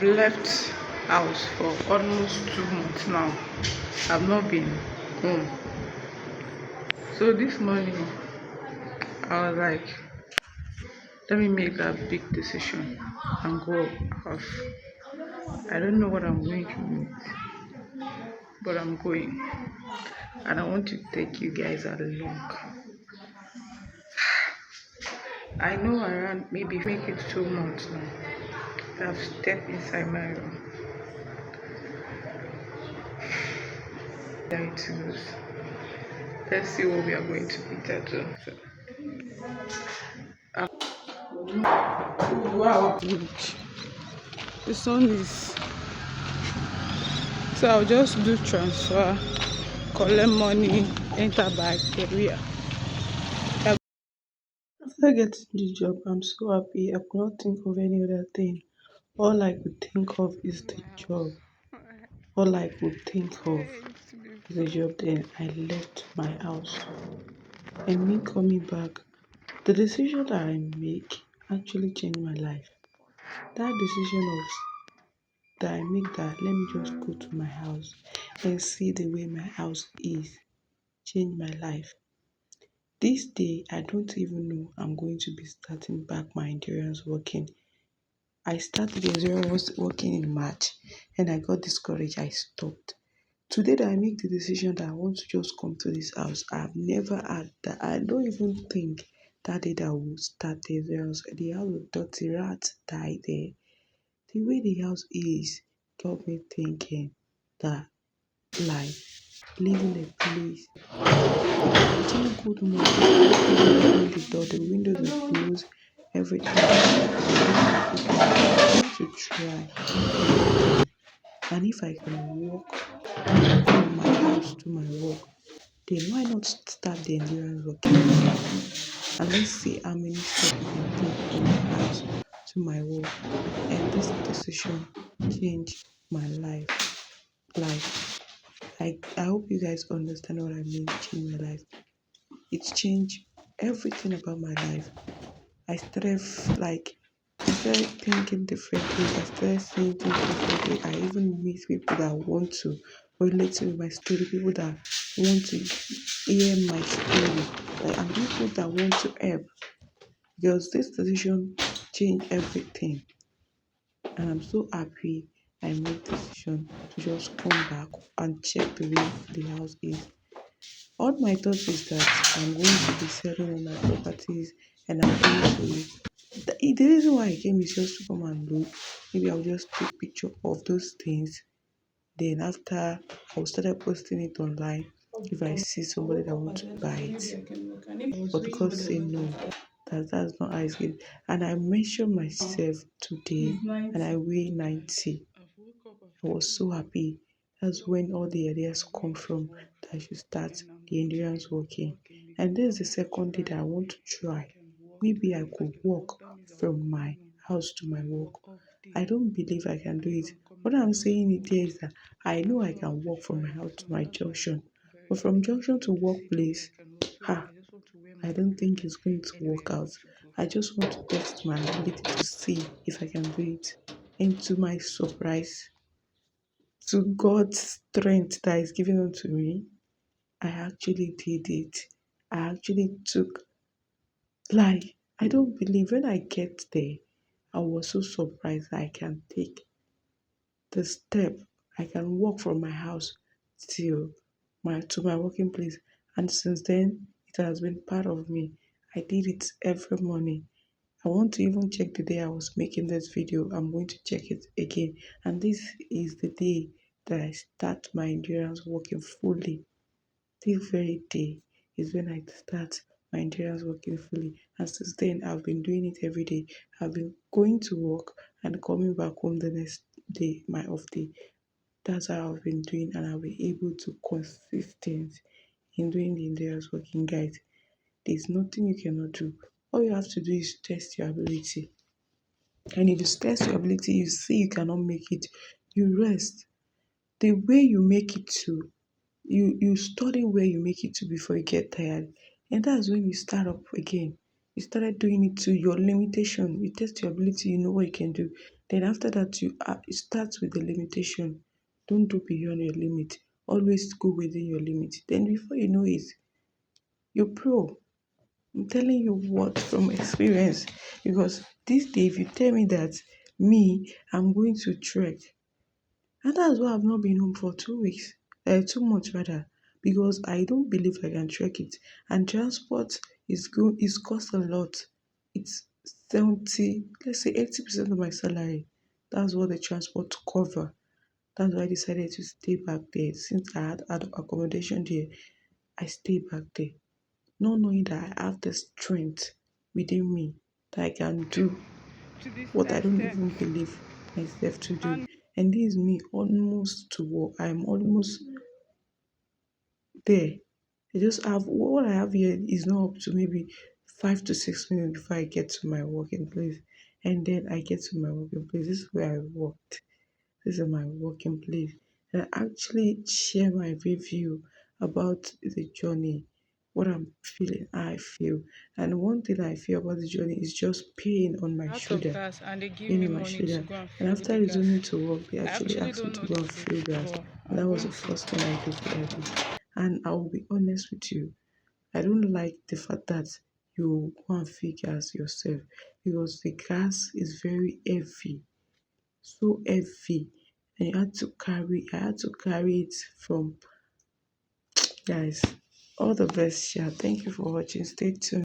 I've left house for almost 2 months now. I've not been home. So this morning I was like, let me make that big decision and go out. I don't know what I'm going to meet, but I'm going. And I want to take you guys along. I know around maybe make it 2 months now. I've stepped inside my room. There it is. Let's see what we are going to eat at home. Wow. The sun is. So I'll just do transfer, collect money, enter back area. After getting the job, I'm so happy. I could not think of any other thing. All I could think of is the job. All I could think of is the job. Then I left my house. And me coming back, the decision that I make actually changed my life. That decision of that I make that let me just go to my house and see the way my house is changed my life. This day, I don't even know I'm going to be starting back my endurance working. I started endurance working in March and I got discouraged. I stopped. Today that I make the decision that I want to just come to this house, I've never had that. I don't even think that day that I will start the endurance. The house with dirty rats die there. The way the house is got me thinking that life, living a place. Too good morning. Open the door, the windows are closed, everything. I want to try. And if I can walk from my house to my work, then why not start the endurance working? And let's see how many steps I can take from my house to my work. And this decision changed my life. I hope you guys understand what I mean, change my life. It's changed everything about my life. I started thinking differently. I started seeing things differently. I even meet people that want to relate to my story, people that want to hear my story, and people that want to help. Because this decision changed everything, and I'm so happy I made the decision to just come back and check the way the house is. All my thoughts is that I'm going to be selling all my properties and I'm going to. The reason why I came is just to come and look. Maybe I'll just take picture of those things. Then after I'll start posting it online if I see somebody that wants to buy it. But God say no, that's not how it's good. And I measured myself today and I weigh 90. I was so happy. That's when all the ideas come from that I should start the endurance walking. And this is the second day that I want to try. Maybe I could walk from my house to my work. I don't believe I can do it. What I'm saying it here is that I know I can walk from my house to my junction. But from junction to workplace, I don't think it's going to work out. I just want to test my ability to see if I can do it. And to my surprise, to God's strength that is given unto me, I actually did it. I actually took, I don't believe when I get there, I was so surprised that I can take the step. I can walk from my house to my working place. And since then, it has been part of me. I did it every morning. I want to even check the day I was making this video. I'm going to check it again. And this is the day that I start my endurance working fully. This very day is when I start my endurance working fully. And since then, I've been doing it every day. I've been going to work and coming back home the next day, my off day. That's how I've been doing, and I'll be able to consistent in doing the endurance working, guys. There's nothing you cannot do. All you have to do is test your ability. And if you test your ability, you see you cannot make it, you rest. The way you make it to, you study where you make it to before you get tired. And that's when you start up again. You started doing it to your limitation. You test your ability, you know what you can do. Then after that, you start with the limitation. Don't do beyond your limit. Always go within your limit. Then before you know it, you're pro. I'm telling you what from experience. Because this day, if you tell me that me, I'm going to trek, and that's why I've not been home for 2 weeks, 2 months rather, because I don't believe I can trek it. And transport is cost a lot. It's 70, let's say 80% of my salary. That's what the transport cover. That's why I decided to stay back there. Since I had accommodation there, I stayed back there. Not knowing that I have the strength within me that I can do to this what I don't extent. even believe myself to do. And And this is me almost to work. I'm almost there. I just have what I have here is not up to maybe 5 to 6 minutes before I get to my working place. And then I get to my working place. This is where I worked. This is my working place. And I actually share my review about the journey, what I'm feeling, how I feel. And one thing I feel about the journey is just pain on my out of shoulder, gas and they give pain me on my money to shoulder. go and And fill after the gas. resuming to work, they I actually actually asked me don't to know go the and fill place, gas. but And I'm that was going the to. first thing I did. And I will be honest with you, I don't like the fact that you go and fill gas yourself because the gas is very heavy, so heavy. And I had to carry it from guys. All the best, yeah. Thank you for watching. Stay tuned.